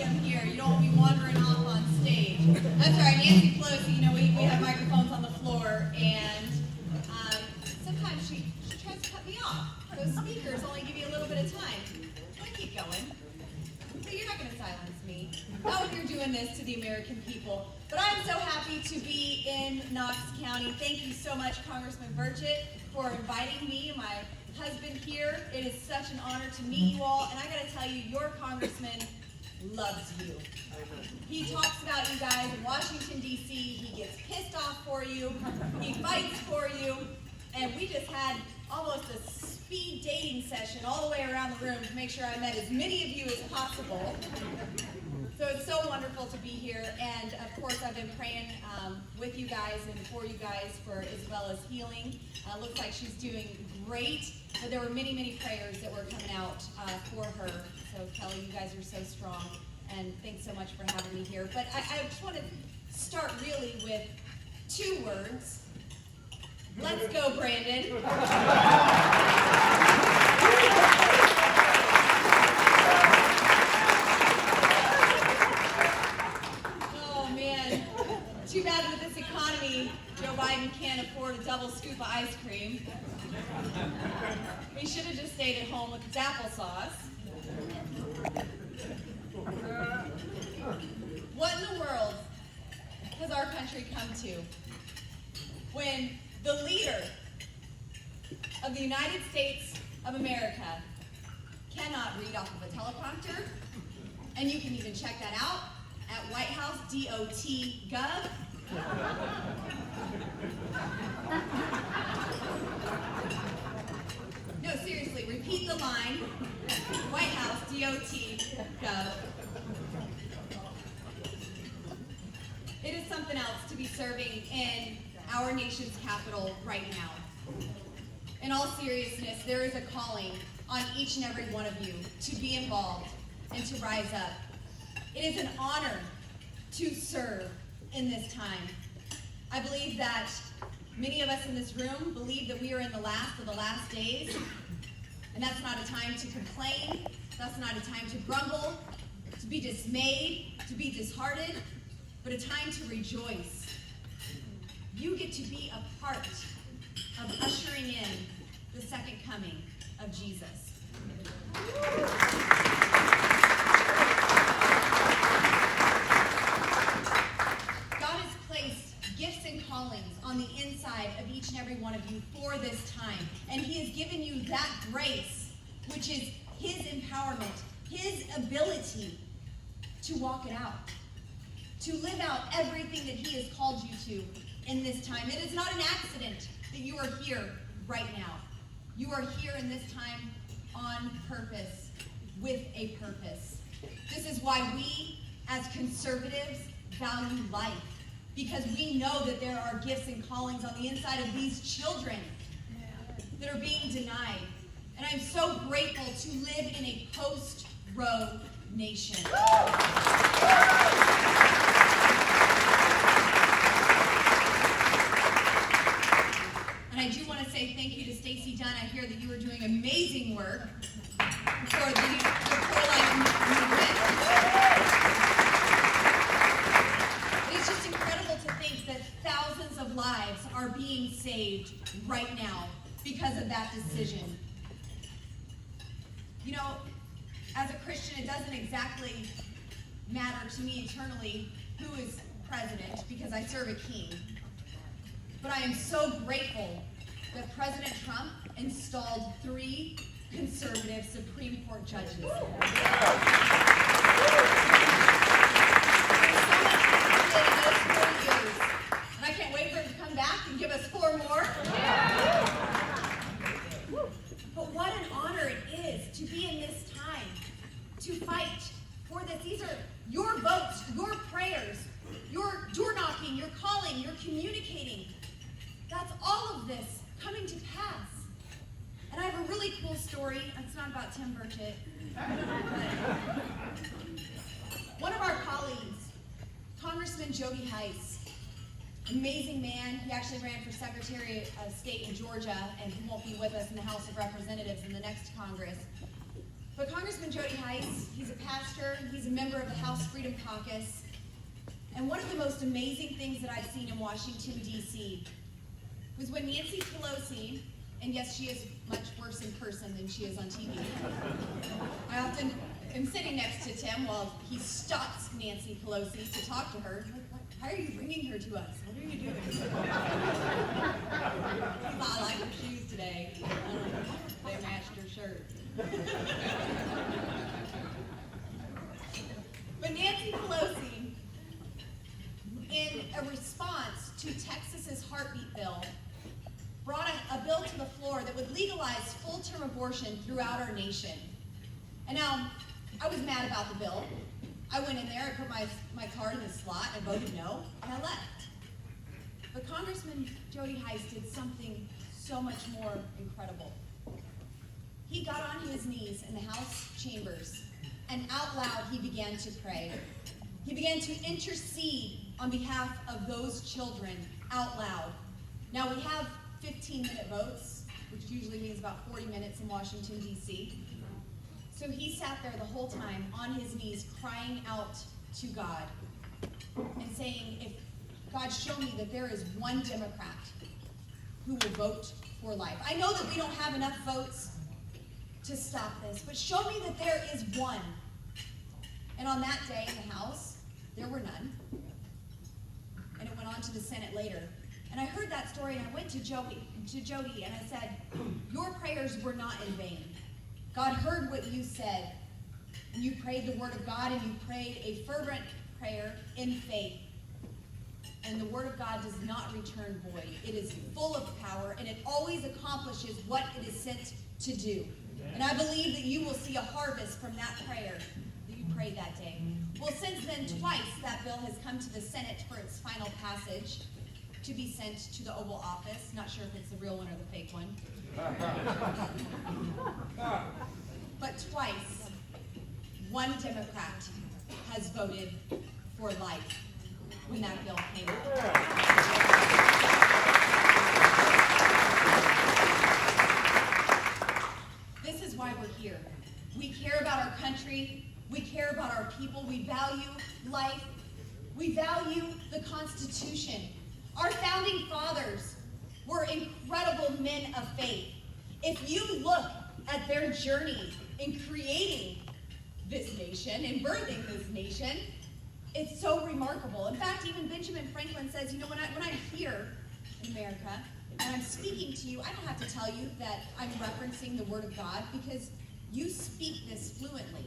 I'm here. You don't be wandering off on stage. I'm sorry, Nancy Pelosi, we have microphones on the floor, and sometimes she tries to cut me off. Those speakers only give you a little bit of time. I keep going. But you're not going to silence me. Not when you're doing this to the American people. But I'm so happy to be in Knox County. Thank you so much, Congressman Burchett, for inviting me and my husband here. It is such an honor to meet you all, and I got to tell you, your congressman loves you. He talks about you guys in Washington, D.C. He gets pissed off for you. He fights for you. And we just had almost a speed dating session all the way around the room to make sure I met as many of you as possible. So it's so wonderful to be here. And of course, I've been praying with you guys and for you guys for Isabella's healing. Looks like she's doing great. But there were many, many prayers that were coming out for her. So Kelly, you guys are so strong. And thanks so much for having me here. But I just want to start really with 2 words. Let's go, Brandon. Oh, man. Too bad with this economy, Joe Biden can't afford a double scoop of ice cream. He should have just stayed at home with his applesauce. What in the world has our country come to when the leader of the United States of America cannot read off of a teleprompter? And you can even check that out at whitehouse.gov. No, seriously, repeat the line, whitehouse.gov. It is something else to be serving in our nation's capital right now. In all seriousness, there is a calling on each and every one of you to be involved and to rise up. It is an honor to serve in this time. I believe that many of us in this room believe that we are in the last of the last days, and that's not a time to complain, that's not a time to grumble, to be dismayed, to be disheartened, but a time to rejoice. You get to be a part of ushering in the second coming of Jesus. God has placed gifts and callings on the inside of each and every one of you for this time. And He has given you that grace, which is His empowerment, His ability to walk it out, to live out everything that He has called you to in this time. It is not an accident that you are here right now. You are here in this time on purpose, with a purpose. This is why we, as conservatives, value life, because we know that there are gifts and callings on the inside of these children that are being denied. And I'm so grateful to live in a post-Roe nation. And I do want to say thank you to Stacey Dunn. I hear that you are doing amazing work for the pro-life movement. It's just incredible to think that thousands of lives are being saved right now because of that decision. You know, as a Christian, it doesn't exactly matter to me eternally who is president, because I serve a king. But I am so grateful that President Trump installed 3 conservative Supreme Court judges. There's so much in those 4 years. And I can't wait for him to come back and give us 4 more. But what an honor it is to be in this time, to fight for this. These are your votes, your prayers, your door knocking, your calling, your communicating. That's all of this coming to pass. And I have a really cool story. It's not about Tim Burchett. One of our colleagues, Congressman Jody Heiss, amazing man. He actually ran for Secretary of State in Georgia, and he won't be with us in the House of Representatives in the next Congress. But Congressman Jody Hice, he's a pastor, he's a member of the House Freedom Caucus, and one of the most amazing things that I've seen in Washington, D.C. was when Nancy Pelosi, and yes, she is much worse in person than she is on TV. I often am sitting next to Tim while he stops Nancy Pelosi to talk to her. Why are you bringing her to us? What are you doing? He's like, I like her shoes today. They matched her shirt. But Nancy Pelosi, in a response to Texas's heartbeat bill, brought a bill to the floor that would legalize full-term abortion throughout our nation. And now, I was mad about the bill. I went in there, I put my card in the slot, I voted no, and I left. But Congressman Jody Hice did something so much more incredible. He got on his knees in the House chambers, and out loud he began to pray. He began to intercede on behalf of those children out loud. Now we have 15-minute votes, which usually means about 40 minutes in Washington, D.C. So he sat there the whole time on his knees crying out to God and saying, if God, show me that there is one Democrat who will vote for life. I know that we don't have enough votes to stop this, but show me that there is one. And on that day in the House, there were none. And it went on to the Senate later. And I heard that story and I went to Jody and I said, your prayers were not in vain. God heard what you said. And you prayed the word of God and you prayed a fervent prayer in faith. And the word of God does not return void. It is full of power and it always accomplishes what it is sent to do. And I believe that you will see a harvest from that prayer that you prayed that day. Well, since then, twice that bill has come to the Senate for its final passage to be sent to the Oval Office. Not sure if it's the real one or the fake one. But twice, one Democrat has voted for life when that bill came out. This is why we're here. We care about our country. We care about our people. We value life. We value the Constitution. Our founding fathers were incredible men of faith. If you look at their journey in creating this nation and birthing this nation, it's so remarkable. In fact, even Benjamin Franklin says, you know, when I'm here in America and I'm speaking to you, I don't have to tell you that I'm referencing the Word of God because you speak this fluently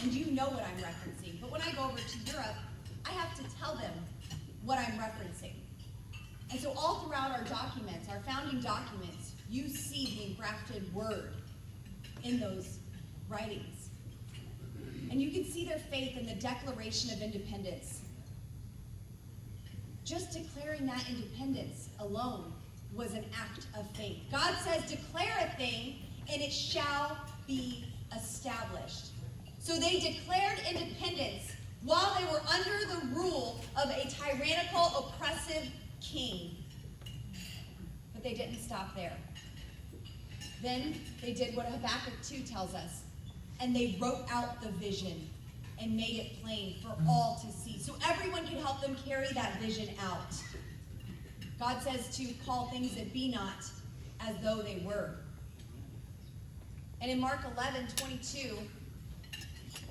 and you know what I'm referencing. But when I go over to Europe, I have to tell them what I'm referencing. And so all throughout our documents, our founding documents, you see the engrafted word in those writings. And you can see their faith in the Declaration of Independence. Just declaring that independence alone was an act of faith. God says, declare a thing and it shall be established. So they declared independence while they were under the rule of a tyrannical, oppressive king. But they didn't stop there. Then they did what Habakkuk 2 tells us, and they wrote out the vision and made it plain for all to see, so everyone could help them carry that vision out. God says to call things that be not as though they were. And in Mark 11:22,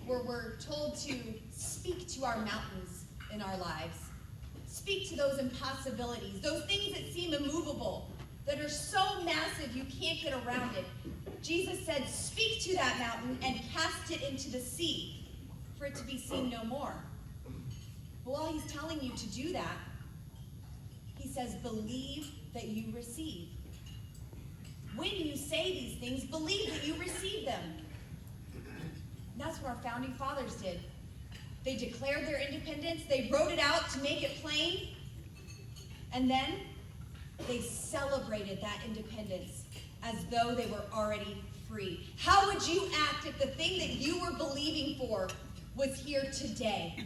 where we're told to speak to our mountains in our lives, speak to those impossibilities, those things that seem immovable, that are so massive you can't get around it. Jesus said, speak to that mountain and cast it into the sea for it to be seen no more. But while he's telling you to do that, he says, believe that you receive. When you say these things, believe that you receive them. And that's what our founding fathers did. They declared their independence, they wrote it out to make it plain, and then they celebrated that independence as though they were already free. How would you act if the thing that you were believing for was here today?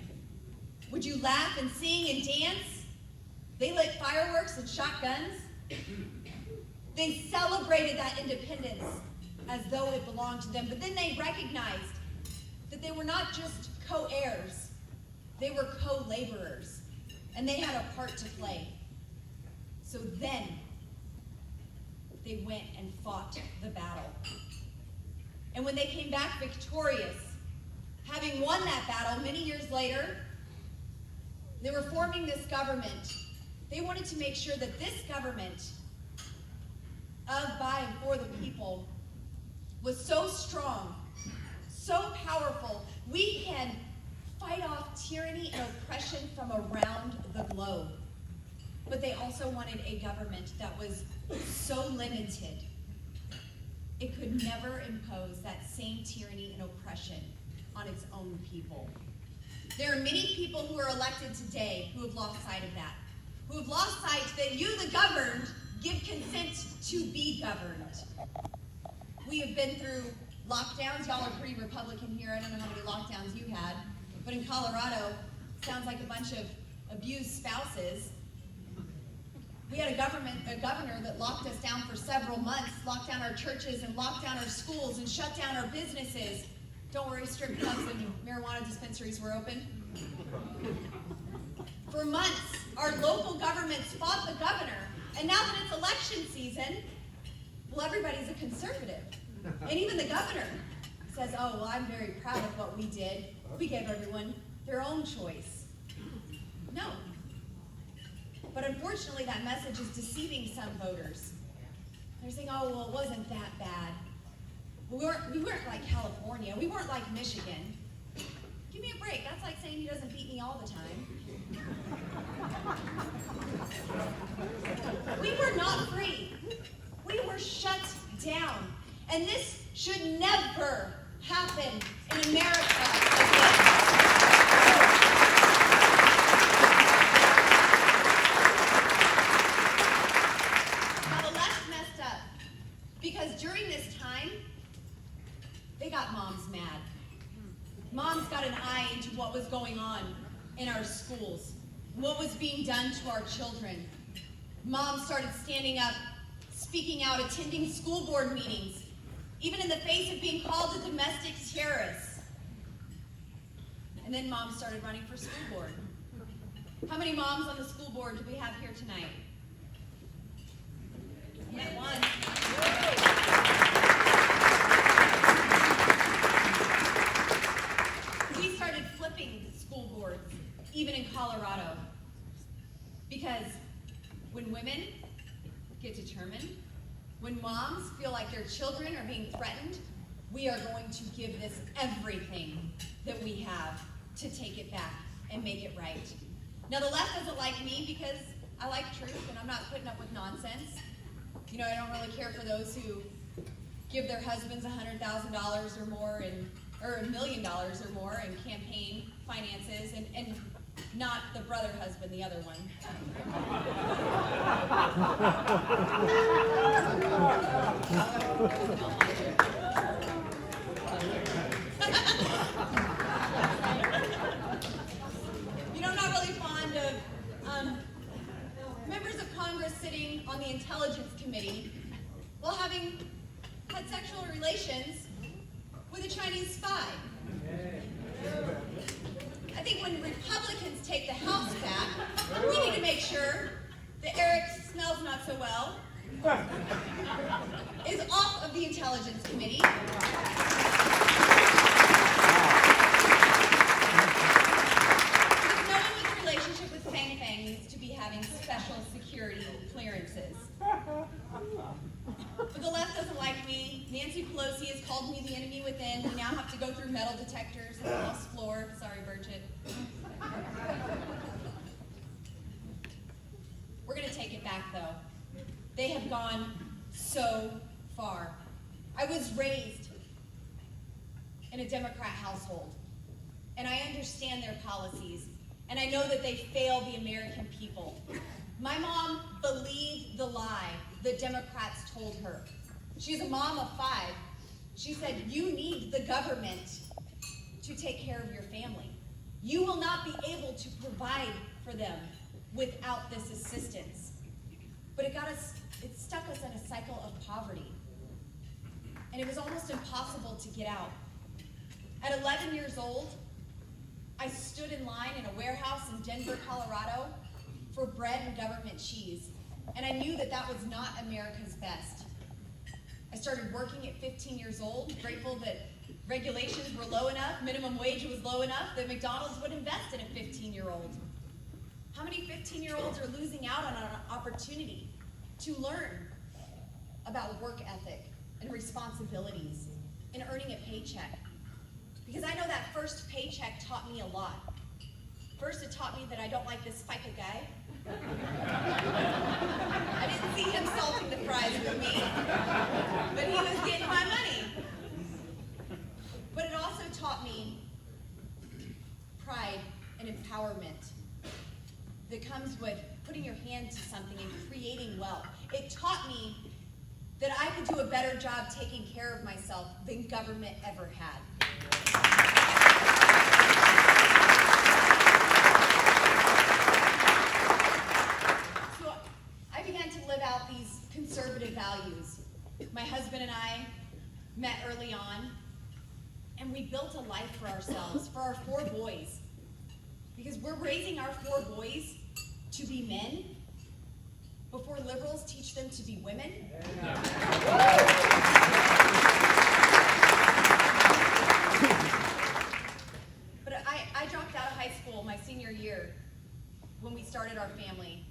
Would you laugh and sing and dance? They lit fireworks and shot guns. They celebrated that independence as though it belonged to them. But then they recognized that they were not just co-heirs, they were co-laborers, and they had a part to play. So then they went and fought the battle. And when they came back victorious, having won that battle many years later, they were forming this government. They wanted to make sure that this government of, by, and for the people was so strong, so powerful, we can fight off tyranny and oppression from around the globe. But they also wanted a government that was so limited, it could never impose that same tyranny and oppression on its own people. There are many people who are elected today who have lost sight of that, who have lost sight that you, the governed, give consent to be governed. We have been through lockdowns. Y'all are pretty Republican here. I don't know how many lockdowns you had, but in Colorado, sounds like a bunch of abused spouses. We had a governor that locked us down for several months, locked down our churches and locked down our schools and shut down our businesses. Don't worry, strip clubs and marijuana dispensaries were open. For months, our local governments fought the governor. And now that it's election season, well, everybody's a conservative. And even the governor says, oh, well, I'm very proud of what we did. We gave everyone their own choice. No. But unfortunately, that message is deceiving some voters. They're saying, oh, well, it wasn't that bad. We weren't like California. We weren't like Michigan. Give me a break. That's like saying he doesn't beat me all the time. We were not free. We were shut down. And this should never happen in America again. Now the left messed up because during this time, they got moms mad. Moms got an eye into what was going on in our schools, what was being done to our children. Moms started standing up, speaking out, attending school board meetings, even in the face of being called a domestic terrorist. And then moms started running for school board. How many moms on the school board do we have here tonight? Yeah, one. We started flipping school boards, even in Colorado, because when women get determined, when moms feel like their children are being threatened, we are going to give this everything that we have to take it back and make it right. Now, the left doesn't like me because I like truth and I'm not putting up with nonsense. You know, I don't really care for those who give their husbands $100,000 or more or $1 million or more in campaign finances and not the brother husband, the other one. You know, I'm not really fond of members of Congress sitting on the Intelligence Committee while having had sexual relations with a Chinese spy. I think when Republicans take the House back, we need to make sure that Eric smells not so well is off of the Intelligence Committee. Because no one with a relationship with Fang Fang needs to be having special security clearances. But the left doesn't like me. Nancy Pelosi has called me the enemy within. We now have to go through metal detectors on the House floor. Sorry, Bridget. We're going to take it back, though. They have gone so far. I was raised in a Democrat household, and I understand their policies, and I know that they fail the American people. My mom believed the lie the Democrats told her. She's a mom of 5. She said, you need the government to take care of your family. You will not be able to provide for them without this assistance. But it stuck us in a cycle of poverty. and it was almost impossible to get out. At 11 years old, I stood in line in a warehouse in Denver, Colorado for bread and government cheese, and I knew that that was not America's best. I started working at 15 years old, grateful that regulations were low enough, minimum wage was low enough, that McDonald's would invest in a 15-year-old. How many 15-year-olds are losing out on an opportunity to learn about work ethic and responsibilities and earning a paycheck? Because I know that first paycheck taught me a lot. First, it taught me that I don't like this FICA guy. I didn't see him salting the fries with me, but he was getting my money. But it also taught me pride and empowerment that comes with putting your hand to something and creating wealth. It taught me that I could do a better job taking care of myself than government ever had. So I began to live out these conservative values. My husband and I met early on, and we built a life for ourselves, for our 4 boys. Because we're raising our 4 boys to be men before liberals teach them to be women. But I dropped out of high school my senior year when we started our family.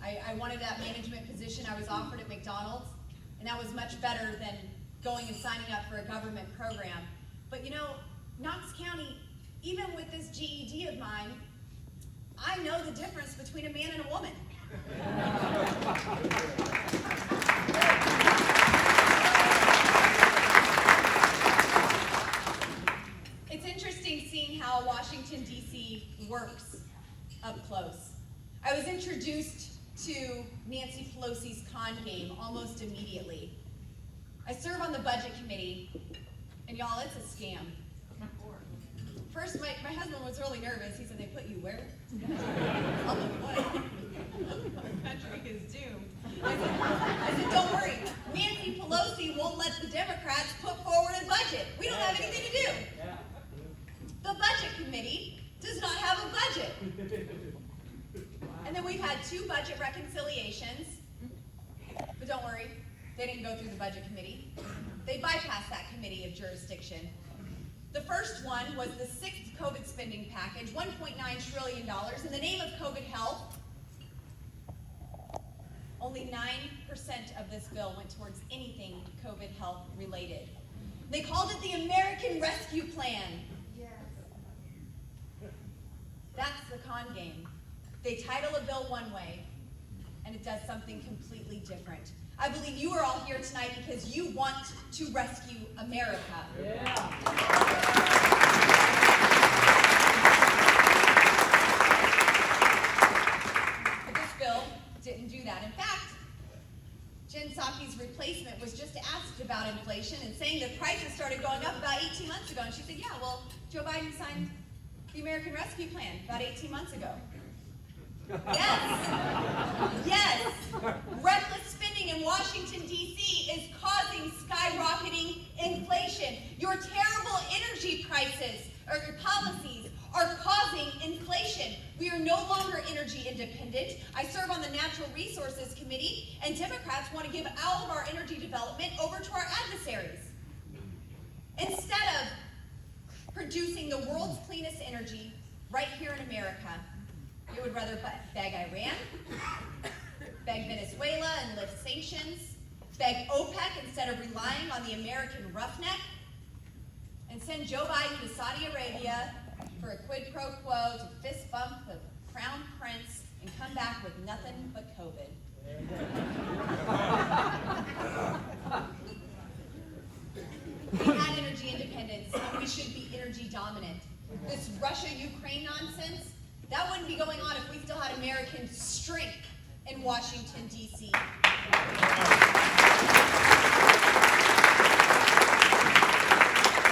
I wanted that management position I was offered at McDonald's, and that was much better than going and signing up for a government program. But you know, Knox County, even with this GED of mine, I know the difference between a man and a woman. It's interesting seeing how Washington, D.C. works up close. I was introduced to Nancy Pelosi's con game almost immediately. I serve on the budget committee, and y'all, it's a scam. First, my husband was really nervous. He said, "They put you where?" I'm like, "What?" The country is doomed. I said, "Don't worry. Nancy Pelosi won't let the Democrats put forward a budget. We don't have anything to do." The budget committee does not have a budget. And then we've had 2 budget reconciliations. But don't worry, they didn't go through the budget committee. They bypassed that committee of jurisdiction. The first one was the 6th COVID spending package, $1.9 trillion, in the name of COVID health. Only 9% of this bill went towards anything COVID health related. They called it the American Rescue Plan. Yes. That's the con game. They title a bill one way, and it does something completely different. I believe you are all here tonight because you want to rescue America. Yeah. But this bill didn't do that. In fact, Jen Psaki's replacement was just asked about inflation and saying that prices started going up about 18 months ago. And she said, "Yeah, well, Joe Biden signed the American Rescue Plan about 18 months ago. Yes. Yes. Reckless spending in Washington, D.C. is causing skyrocketing inflation. Your terrible energy prices or your policies are causing inflation. We are no longer energy independent. I serve on the Natural Resources Committee, and Democrats want to give all of our energy development over to our adversaries. Instead of producing the world's cleanest energy right here in America, they would rather beg Iran, beg Venezuela and lift sanctions, beg OPEC instead of relying on the American roughneck, and send Joe Biden to Saudi Arabia for a quid pro quo to fist bump the crown prince and come back with nothing but COVID. We had energy independence, and we should be energy dominant. This Russia-Ukraine nonsense, that wouldn't be going on if we still had American strength in Washington, D.C. And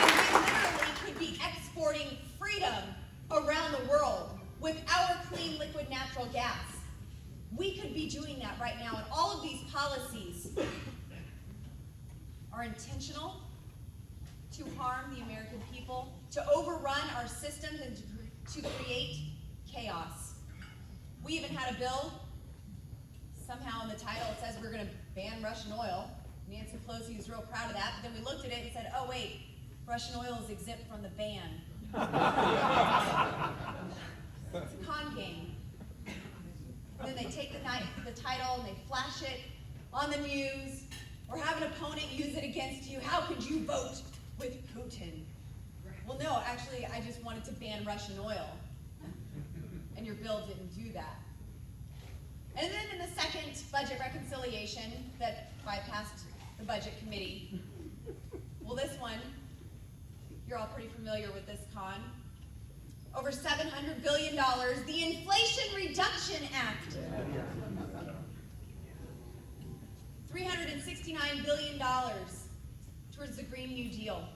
we literally could be exporting freedom around the world with our clean liquid natural gas. We could be doing that right now, and all of these policies are intentional to harm the American people, to overrun our systems, and to create chaos. We even had a bill, somehow in the title it says we're going to ban Russian oil. Nancy Pelosi was real proud of that, but then we looked at it and said, oh wait, Russian oil is exempt from the ban. It's a con game. And then they take the title and they flash it on the news, or have an opponent use it against you. How could you vote with Putin? Well, no, actually, I just wanted to ban Russian oil. And your bill didn't do that. And then in the second budget reconciliation that bypassed the budget committee, well, this one, you're all pretty familiar with this con. Over $700 billion, the Inflation Reduction Act. $369 billion towards the Green New Deal.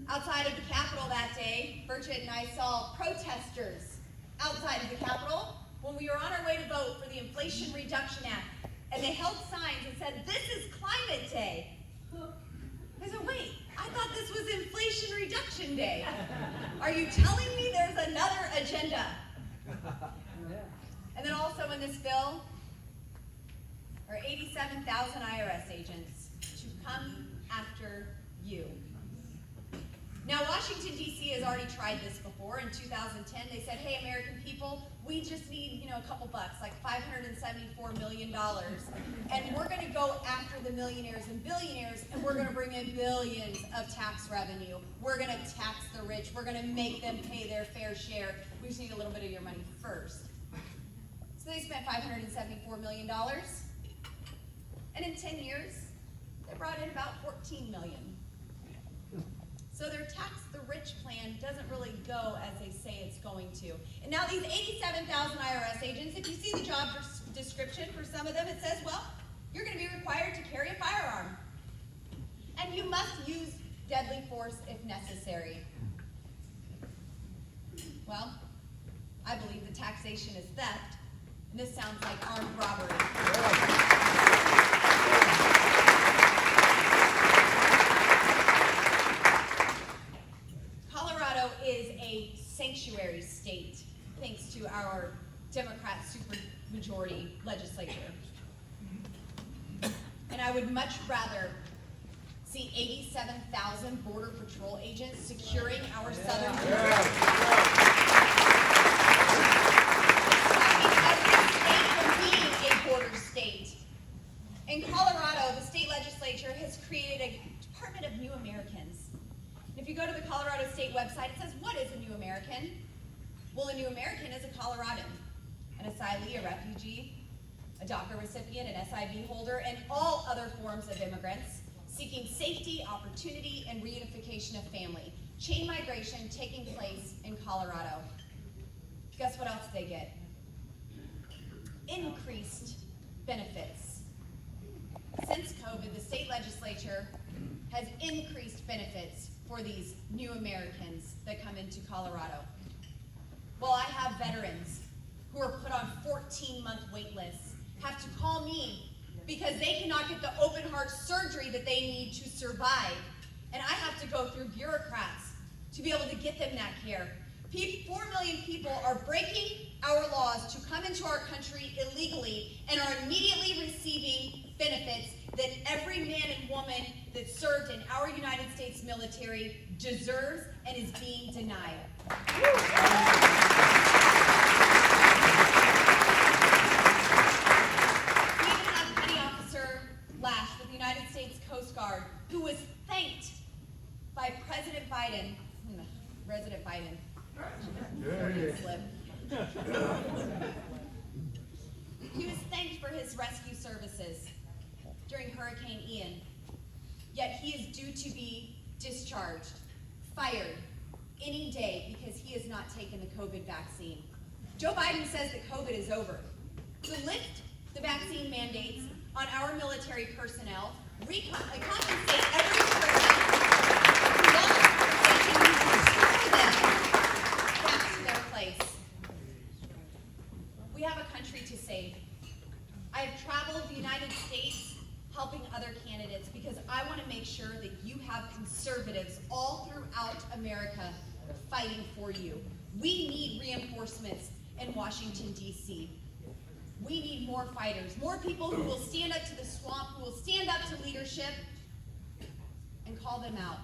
Outside of the Capitol that day, Burchett and I saw protesters outside of the Capitol when we were on our way to vote for the Inflation Reduction Act. And they held signs and said, "This is Climate Day." I said, wait, I thought this was Inflation Reduction Day. Are you telling me there's another agenda? And then also in this bill are 87,000 IRS agents to come after you. Now, Washington, D.C. has already tried this before. In 2010, they said, hey, American people, we just need, a couple bucks, like $574 million. And we're going to go after the millionaires and billionaires, and we're going to bring in billions of tax revenue. We're going to tax the rich. We're going to make them pay their fair share. We just need a little bit of your money first. So they spent $574 million. And in 10 years, they brought in about $14 million. So their tax the rich plan doesn't really go as they say it's going to. And now these 87,000 IRS agents, if you see the job description for some of them, it says, well, you're going to be required to carry a firearm. And you must use deadly force if necessary. Well, I believe the taxation is theft, and this sounds like armed robbery. Is a sanctuary state, thanks to our Democrat supermajority legislature. And I would much rather see 87,000 Border Patrol agents securing our southern border. Every state from being a border state. In Colorado, the state legislature has created a Department of New Americans. If you go to the Colorado State website, it says, what is a New American? Well, a New American is a Coloradan, an asylee, a refugee, a DACA recipient, an SIV holder, and all other forms of immigrants seeking safety, opportunity, and reunification of family. Chain migration taking place in Colorado. Guess what else they get? Increased benefits. Since COVID, the state legislature has increased benefits for these new Americans that come into Colorado. Well, I have veterans who are put on 14-month wait lists, have to call me because they cannot get the open heart surgery that they need to survive. And I have to go through bureaucrats to be able to get them that care. 4 million people are breaking our laws to come into our country illegally and are immediately receiving benefits that every man and woman that served in our United States military deserves and is being denied. We even have Petty Officer Lash with the United States Coast Guard, who was thanked by President Biden, President Biden. He was thanked for his rescue services during Hurricane Ian, yet he is due to be discharged, fired, any day because he has not taken the COVID vaccine. Joe Biden says that COVID is over. To lift the vaccine mandates on our military personnel, compensate every person who lost so they can restore them back to their place. We have a country to save. I have traveled the United States helping other candidates, because I want to make sure that you have conservatives all throughout America fighting for you. We need reinforcements in Washington, D.C. We need more fighters, more people who will stand up to the swamp, who will stand up to leadership and call them out.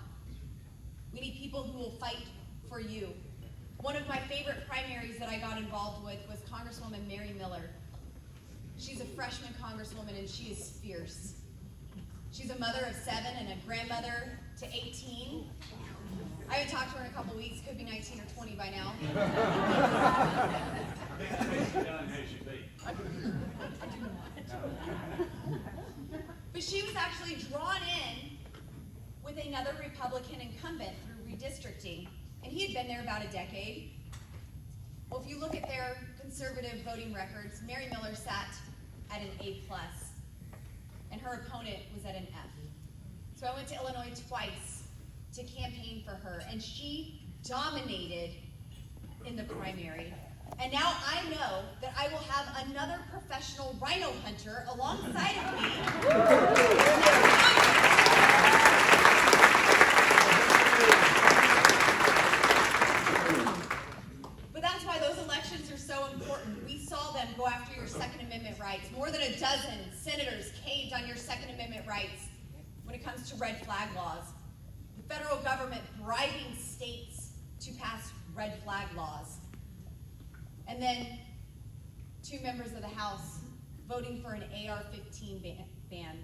We need people who will fight for you. One of my favorite primaries that I got involved with was Congresswoman Mary Miller. She's a freshman congresswoman and she is fierce. She's a mother of 7 and a grandmother to 18. I haven't talked to her in a couple weeks, could be 19 or 20 by now. But she was actually drawn in with another Republican incumbent through redistricting, and he had been there about a decade. Well, if you look at their conservative voting records, Mary Miller sat at an A+, and her opponent was at an F. So I went to Illinois twice to campaign for her, and she dominated in the primary. And now I know that I will have another professional rhino hunter alongside of me. But that's why those elections are so important. We saw them go after your Second Amendment rights. More than a dozen senators caved on your Second Amendment rights when it comes to red flag laws. The federal government bribing states to pass red flag laws. And then 2 members of the House voting for an AR-15 ban.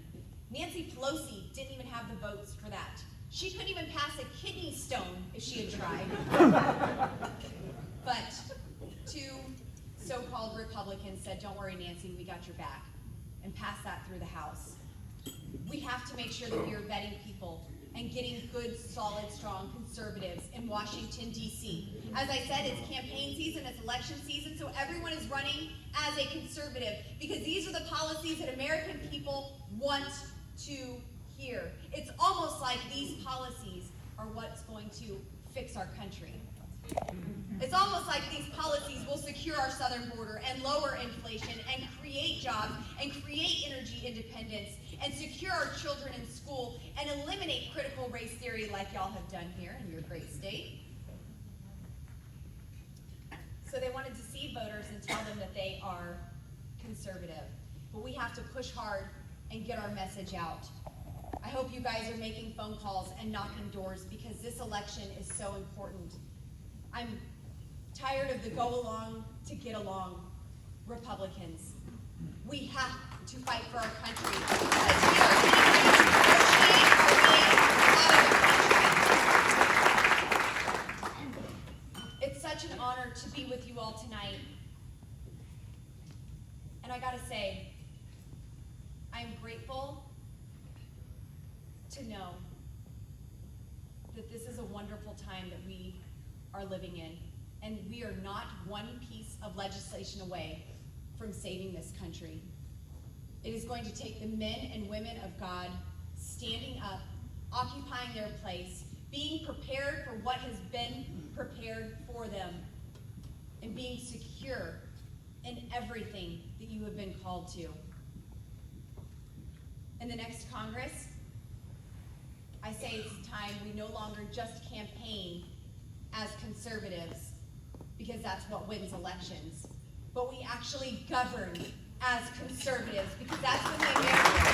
Nancy Pelosi didn't even have the votes for that. She couldn't even pass a kidney stone if she had tried. But 2 so-called Republicans said, "Don't worry, Nancy, we got your back," and passed that through the House. We have to make sure that we are vetting people and getting good, solid, strong conservatives in Washington, D.C. As I said, it's campaign season, it's election season, so everyone is running as a conservative because these are the policies that American people want to hear. It's almost like these policies are what's going to fix our country. It's almost like these policies will secure our southern border and lower inflation and create jobs and create energy independence and secure our children in school and eliminate critical race theory like y'all have done here in your great state. So they want to deceive voters and tell them that they are conservative. But we have to push hard and get our message out. I hope you guys are making phone calls and knocking doors because this election is so important. I'm tired of the go along to get along Republicans. We have to fight for our country because we are pushing our way out of the country. It's such an honor to be with you all tonight. And I gotta say, I'm grateful to know that this is a wonderful time that we are living in, and we are not one piece of legislation away from saving this country. It is going to take the men and women of God standing up, occupying their place, being prepared for what has been prepared for them, and being secure in everything that you have been called to. In the next Congress, I say it's time we no longer just campaign as conservatives, because that's what wins elections, but we actually govern as conservatives, because that's when the American people